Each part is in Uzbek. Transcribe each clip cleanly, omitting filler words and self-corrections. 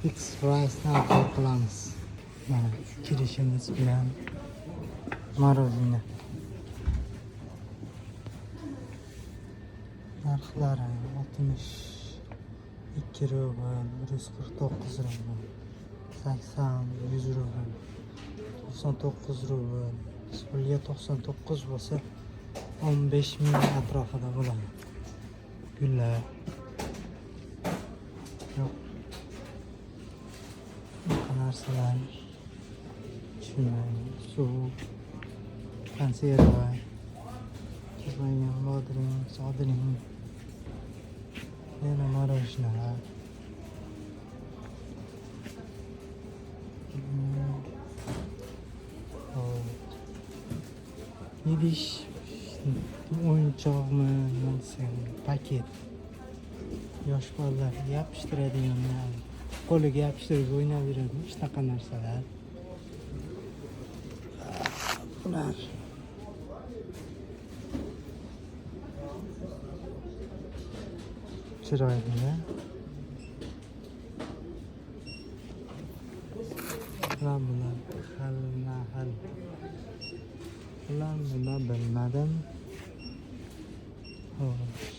fix price'dan arzon qilamiz. Mana kirishimiz bilan morozinni narxlari 62 rubl, 149 rubl, 80, 100 rubl, 99 rubl. Pulga 99 bo'lsa 15.000 atrofida bo'ladi. Gullar yo'q. Bunaqa narsalar tushunmayman. Suv, konserva, tuzlangan bodring, sodring, yana morojnalar. Idish o'yinchoqmi, paket. Yosh bolalar yopishtiradigan, qo'liga yopishtirib o'ynaveradi, shunaqa narsalar. Bular chiroyli. Bular xil. Bularni bilmadim. Xo'sh.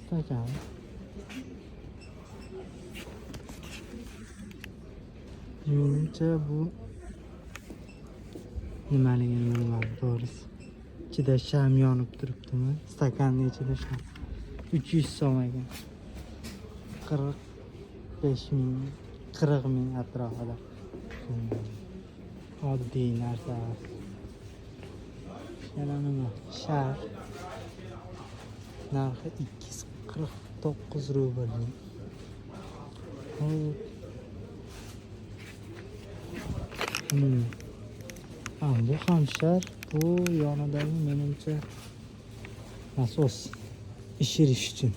Stakan. Menimcha bu nimaligini bilmadim to'g'risi. Ichida sham yonib turibdimi? Stakanning ichida sham. 300 so'm ekan. 40 ming atrofida. Oddiy narsa. Yana nima? Shar. Narxi 249 rubl. Bu ham shar. Bu yonidagi menimcha nasos ishirish uchun.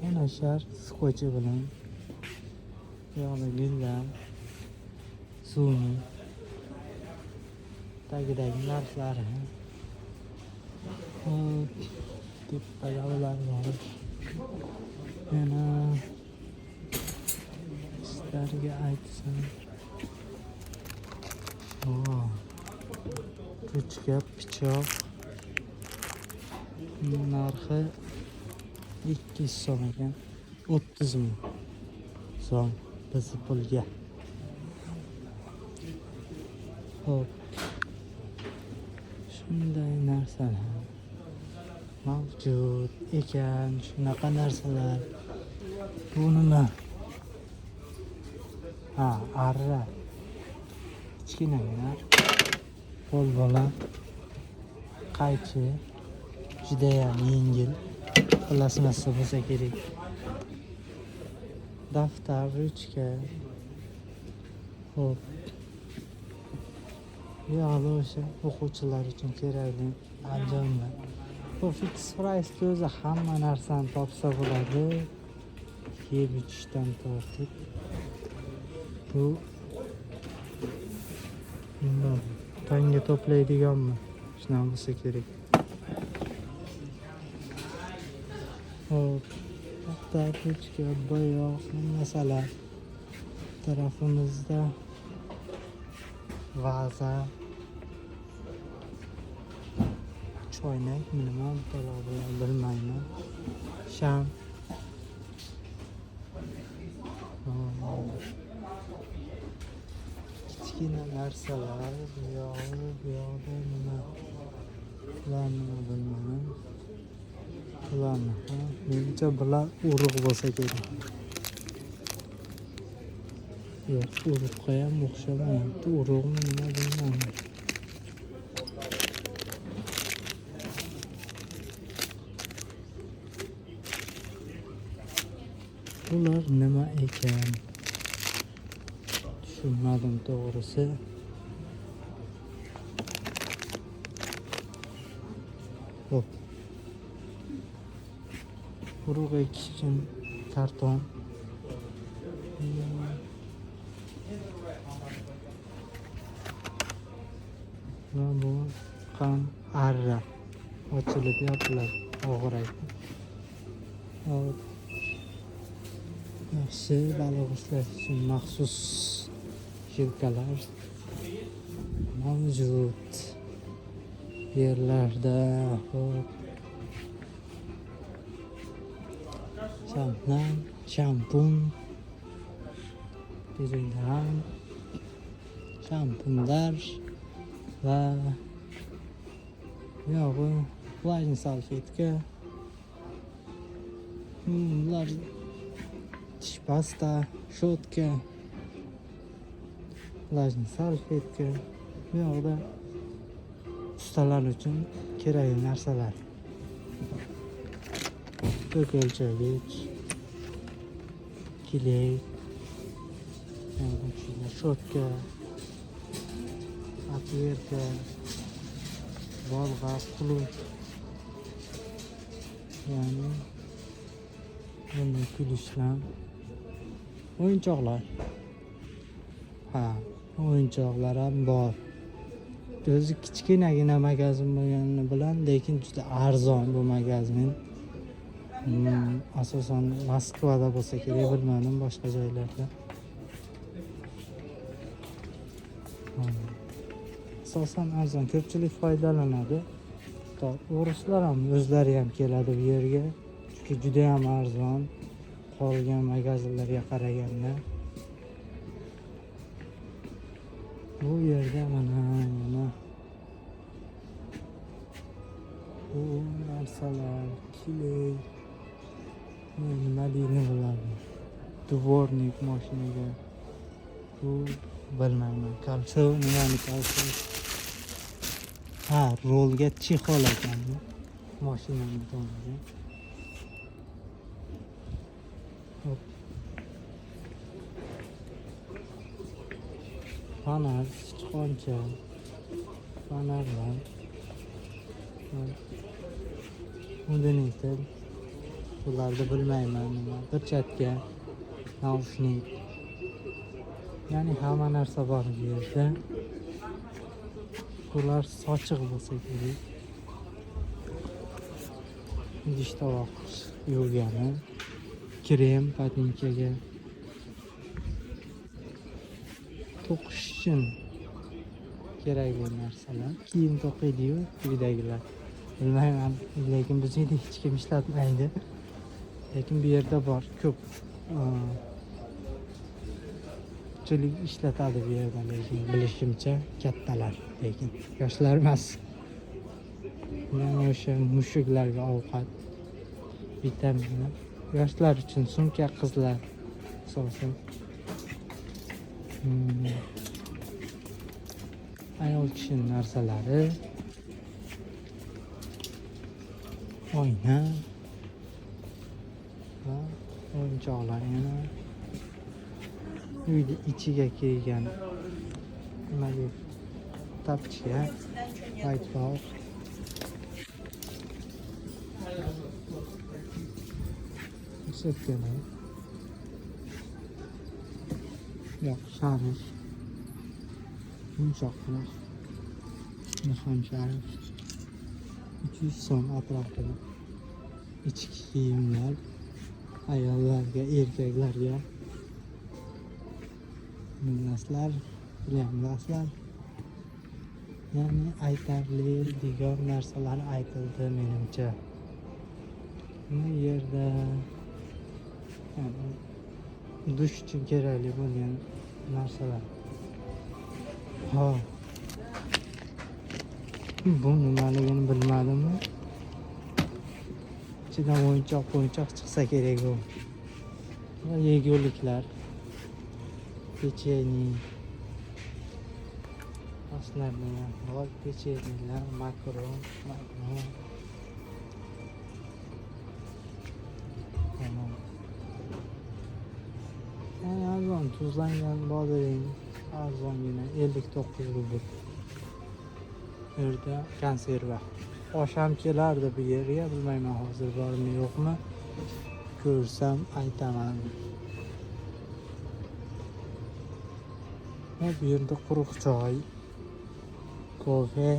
Yana shar skochi bilan yo'li gullar, suvni tagidagi narxlari. Tepada ular bor. Yana sizlarga aytsam, ruchka, pichoq narxi 200 so'm ekan. 30 ming so'm bizni pulga. Xo'p. Shunday narsalar mavjud ekan, shunaqa narsalar. Bu nima? Arra. Kichkinalar. Qo'l bola. Qaychi. Judayam yengil. Plasmassa bo'lsa kerak. Daftar, ruchka. Xo'p. Yo'li o'sha o'quvchilar uchun kerakli anjomlar. Bu fix price o'zi hamma narsani topsa bo'ladi. Yeb ichishdan tortib. Bu tanga to'playdiganmi? Shunaqa bo'lsa kerak. Hop, daftar, ruchka, bo'yoq, masalan, tarafimizda vaza, choynak, nima bilmayman. Sham. Kichkina narsalar, bu yoqda nima? Bularni bilmayman. Bularni menimcha bular urug' bo'lsa kerak. Yo'q, urug'ga ham o'xshamayapti. Urug'mi nima bilmayman. Bular nima ekan? Tushunmadim to'g'risi. Hop. Urug' ekish uchun karton. Bu ham arra. Ochilib yopiladi. Og'ir aytdim. yaxshi baliq ushlash uchun maxsus yelkalar mavjud yerlarda. Hop, shampun, dezodan, shampunlar va yog'i, влажный salfetka, bular tish pasta, shotka, влажный salfetka, bu yoqda ustalar uchun kerakli narsalar. Ko'k o'lchagich, kilek, shotka, atverka, bolg'a, qulut, ya'ni bunday kulishlar, o'yinchoqlar. O'yinchoqlar ham bor. O'zi kichkinagina magazin bo'lgani bilan, lekin juda arzon bu magazin. Asosan Moskvada bo'lsa kerak, bilmadim boshqa joylarda. Asosan arzon, ko'pchilik foydalanadi. Ruslar ham o'zlari ham keladi bu yerga, chunki juda ham arzon qolgan magazinlarga qaraganda. Bu yerda mana bu narsalar, kilek, nima deyni bo'ladi, dvornik mashinaga, bu bilmayman, kalsiy, nimani kalsiy, rolga chexol ekan bu mashinani to'g'ri. Fanar, sichqoncha, fanarlar, udinitel, bularni bilmayman, perchatka, naushnik, ya'ni hamma narsa bor bu yerda. Bular sochiq bo'lsa kerak. Idish tovoq yuvgani, krem patinkaga, to'qish uchun kerakli narsalar, kiyim to'qiydi-yu, uydagilar. Bilmayman, lekin bizda hech kim ishlatmaydi. Lekin bu yerda bor, ko'p ko'pchilik ishlatadi bu yerda, lekin bilishimcha kattalar, lekin yoshlar emas. Yana o'sha mushuklarga ovqat, vitaminlar, yoshlar uchun sumka, qizlar asosan. Ayol kishining narsalari, oyna va o'yinchoqlar, yana uyni ichiga kirgan nimaga tapchka, aytboq, sepkalar, sharish, yumshoqlar, ham sharish, 300 so'm atrofida. Ichki kiyimlar, ayollarga, erkaklarga, millaslar, plyamlaslar, ya'ni aytarli degan narsalar aytildi menimcha. Bu yerda dush uchun kerakli bo'lgan narsalar. Bu nimaligini bilmadimmi? Ichidan o'yinchoq chiqsa kerak u. Va yeguliklar, pecheni, oslarlar, bor pechenilar, makaron. Arzon, tuzlangan bodring, arzongina 59 rubl. Yerda konserva. Osham kelardi bu yerga, bilmayman hozir bormi yo'qmi. Ko'rsam aytaman. Bu yerda quruq choy, kofe,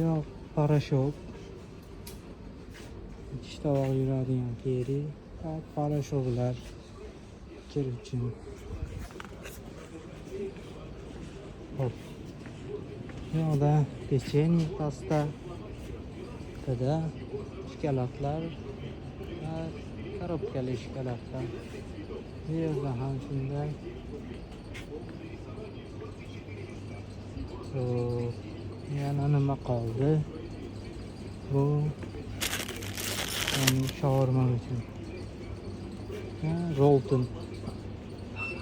yo'q, parashok, idish tovoq yuradigan peri, poрошокlar kir uchun. Hop. Bu yoqda pechenye, pasta,tada shokoladlar va korobkali shokoladlar. Bu yerda ham shunday. Yana nima qoldi? Bu shawarma uchun. Rolton.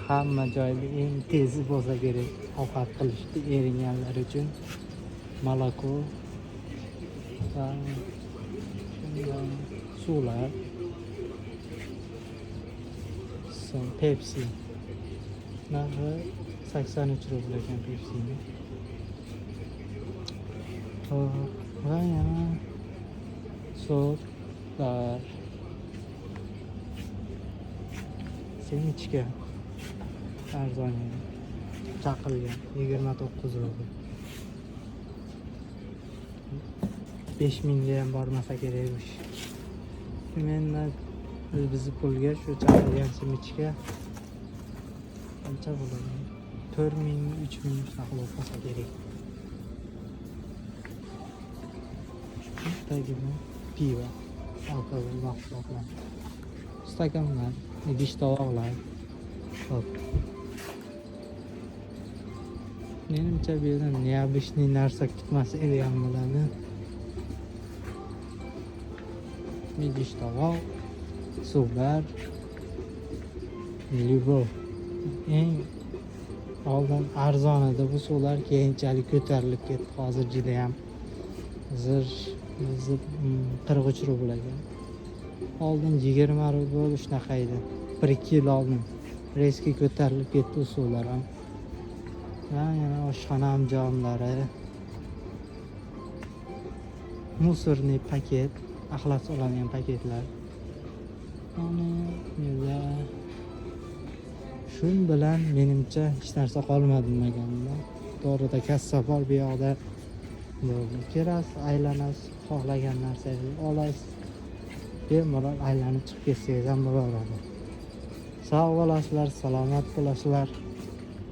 Hamma joyda eng tezi bo'lsa kerak ovqat qilishni eringanlar uchun moloko va suvlar. So'ng Pepsi. Narxi 83 rubl ekan Pepsi'ni. Va yana sotlar. Semichka arzon edi. Chaqilgan 29 rubl. 5000 ga ham bormasa kerakmish. Mendan bizni pulga shu chaqilgan semichka qancha bo'ladi? 4000, 3000 saqlab qolsa kerak. Tagida pivo, alkogol mahsulotlar, stakanlar, idish tovoqlar. Hop. Menimcha bu yerdan neobычный narsa kutmasa ham bo'ladi. Idish tovoq, suvlar, Lyubov. Eng oldin arzon edi bu suvlar, keyinchalik ko'tarilib ketdi. Hozir juda ham zir 43 rubl ekan. Oldin 20 rubl shunaqa edi. 1-2 yil oldin reski ko'tarilib ketdi suvlar ham. Yana oshxona anjomlari. Musorniy paket, axlat soladigan paketlar. Mana shun bilan menimcha hech narsa qolmadi demaganda. To'g'rida kassa bor bu yoqda. Bo'ldi. Kirasiz, aylanasiz, xohlagan narsangizni olasiz. Bemalol aylanib chiqib ketsangiz ham bo'laveradi. Sog' bo'lasizlar, salomat bo'lasizlar.